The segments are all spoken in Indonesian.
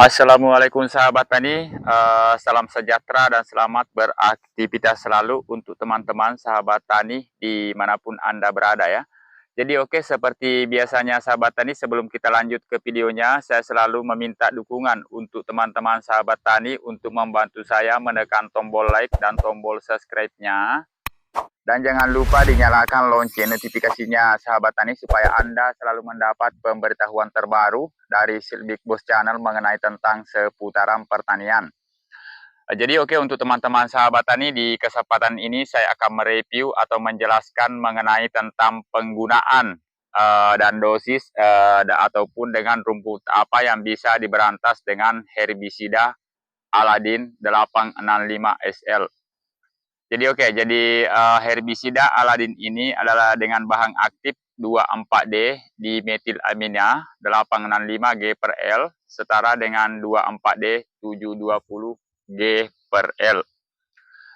Assalamualaikum sahabat tani, salam sejahtera dan selamat beraktivitas selalu untuk teman-teman sahabat tani dimanapun Anda berada ya. Jadi oke, seperti biasanya sahabat tani, sebelum kita lanjut ke videonya, saya selalu meminta dukungan untuk teman-teman sahabat tani untuk membantu saya menekan tombol like dan tombol subscribe-nya. Dan jangan lupa dinyalakan lonceng notifikasinya sahabat tani supaya Anda selalu mendapat pemberitahuan terbaru dari Silbik Bos Channel mengenai tentang seputaran pertanian. Jadi oke, untuk teman-teman sahabat tani, di kesempatan ini saya akan mereview atau menjelaskan mengenai tentang penggunaan dan dosis ataupun dengan rumput apa yang bisa diberantas dengan herbisida Aladin 865 SL. Jadi oke, jadi herbisida Aladin ini adalah dengan bahan aktif 24D di metilamina 865 G per L setara dengan 24D 720 G per L.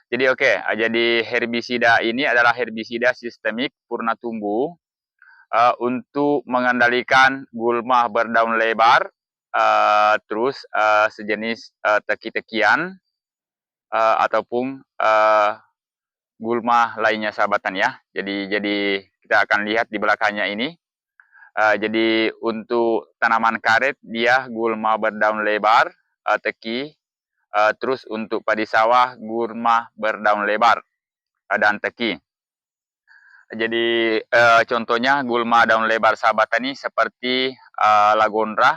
Jadi oke, jadi herbisida ini adalah herbisida sistemik purna tumbuh untuk mengendalikan gulma berdaun lebar, terus sejenis teki-tekian ataupun gulma lainnya sahabat tani ya. Jadi kita akan lihat di belakangnya ini. Jadi untuk tanaman karet dia gulma berdaun lebar, teki. Terus untuk padi sawah gulma berdaun lebar dan teki. Jadi contohnya gulma daun lebar sahabat tani seperti Lagondra,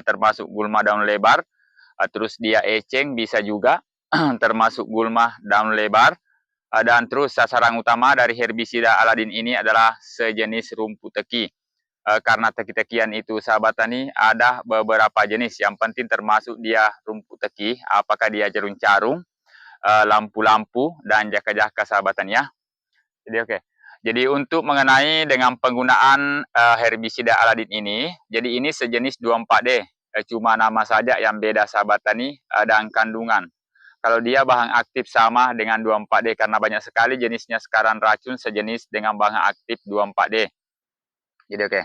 termasuk gulma daun lebar. Terus dia eceng bisa juga termasuk gulma daun lebar. Dan terus sasaran utama dari herbisida Aladin ini adalah sejenis rumput teki. Karena teki-tekian itu sahabat tani ada beberapa jenis. Yang penting termasuk dia rumput teki, apakah dia jarung-carung, lampu-lampu, dan jaka-jaka sahabat tani ya. Jadi oke. Jadi untuk mengenai dengan penggunaan herbisida Aladin ini, jadi ini sejenis 24D. Cuma nama saja yang beda sahabat tani dan kandungan. Kalau dia bahan aktif sama dengan 24D karena banyak sekali jenisnya sekarang racun sejenis dengan bahan aktif 24D. Jadi oke.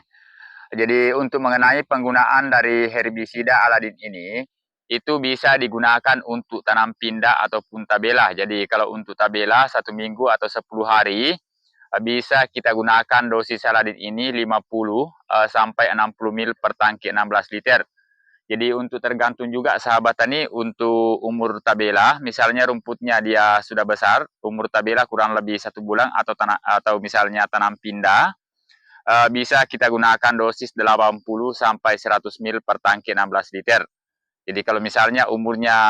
Jadi untuk mengenai penggunaan dari herbisida Aladin ini, itu bisa digunakan untuk tanam pindah ataupun tabela. Jadi kalau untuk tabela 1 minggu atau 10 hari, bisa kita gunakan dosis Aladin ini 50 sampai 60 ml per tangki 16 liter. Jadi untuk tergantung juga sahabat tani untuk umur tabela, misalnya rumputnya dia sudah besar, umur tabela kurang lebih 1 bulan atau misalnya tanam pindah, bisa kita gunakan dosis 80 sampai 100 ml per tangki 16 liter. Jadi kalau misalnya umurnya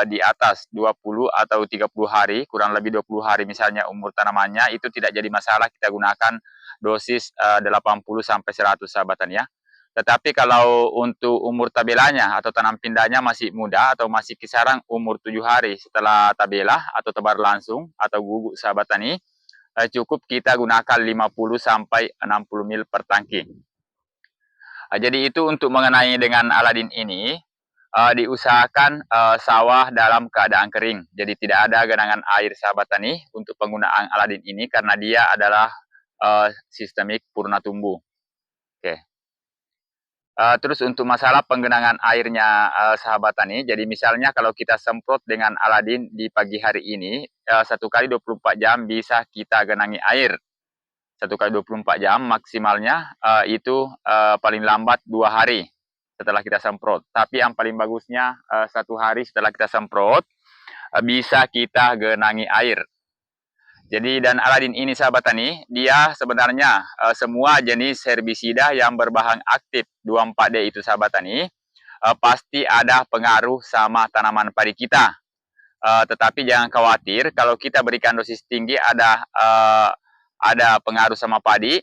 di atas 20 atau 30 hari, kurang lebih 20 hari misalnya umur tanamannya, itu tidak jadi masalah kita gunakan dosis 80 sampai 100 sahabat tani ya. Tetapi kalau untuk umur tabelanya atau tanam pindahnya masih muda atau masih kisaran umur 7 hari setelah tabela atau tebar langsung atau guguk sahabat tani, cukup kita gunakan 50 sampai 60 ml per tangki. Jadi itu untuk mengenai dengan Aladin ini, diusahakan sawah dalam keadaan kering. Jadi tidak ada genangan air sahabat tani untuk penggunaan Aladin ini karena dia adalah sistemik purna tumbuh. Oke. Terus untuk masalah penggenangan airnya sahabat tani, jadi misalnya kalau kita semprot dengan Aladin di pagi hari ini, 1 kali 24 jam bisa kita genangi air. 1 kali 24 jam maksimalnya itu paling lambat 2 hari setelah kita semprot. Tapi yang paling bagusnya 1 hari setelah kita semprot bisa kita genangi air. Jadi dan Aladin ini sahabat tani, dia sebenarnya semua jenis herbisida yang berbahan aktif 24D itu sahabat tani, pasti ada pengaruh sama tanaman padi kita. Tetapi jangan khawatir kalau kita berikan dosis tinggi ada pengaruh sama padi,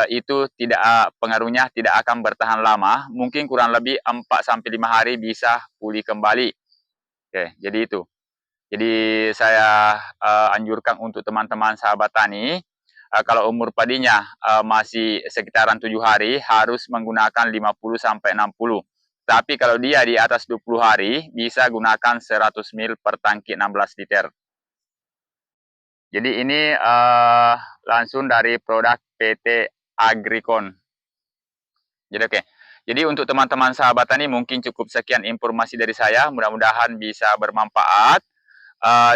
itu tidak pengaruhnya tidak akan bertahan lama, mungkin kurang lebih 4 sampai 5 hari bisa pulih kembali. Oke, jadi itu. Jadi saya anjurkan untuk teman-teman sahabat tani, kalau umur padinya masih sekitaran 7 hari harus menggunakan 50 sampai 60. Tapi kalau dia di atas 20 hari bisa gunakan 100 ml per tangki 16 liter. Jadi ini langsung dari produk PT Agricon. Jadi oke. Jadi untuk teman-teman sahabat tani mungkin cukup sekian informasi dari saya, mudah-mudahan bisa bermanfaat.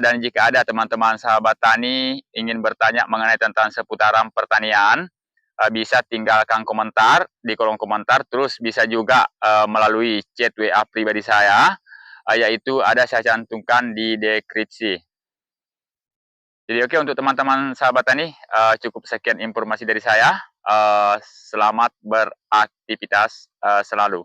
Dan jika ada teman-teman sahabat tani ingin bertanya mengenai tentang seputaran pertanian, bisa tinggalkan komentar di kolom komentar, terus bisa juga melalui chat WA pribadi saya, yaitu ada saya cantumkan di deskripsi. Jadi oke, untuk teman-teman sahabat tani, cukup sekian informasi dari saya. Selamat beraktivitas selalu.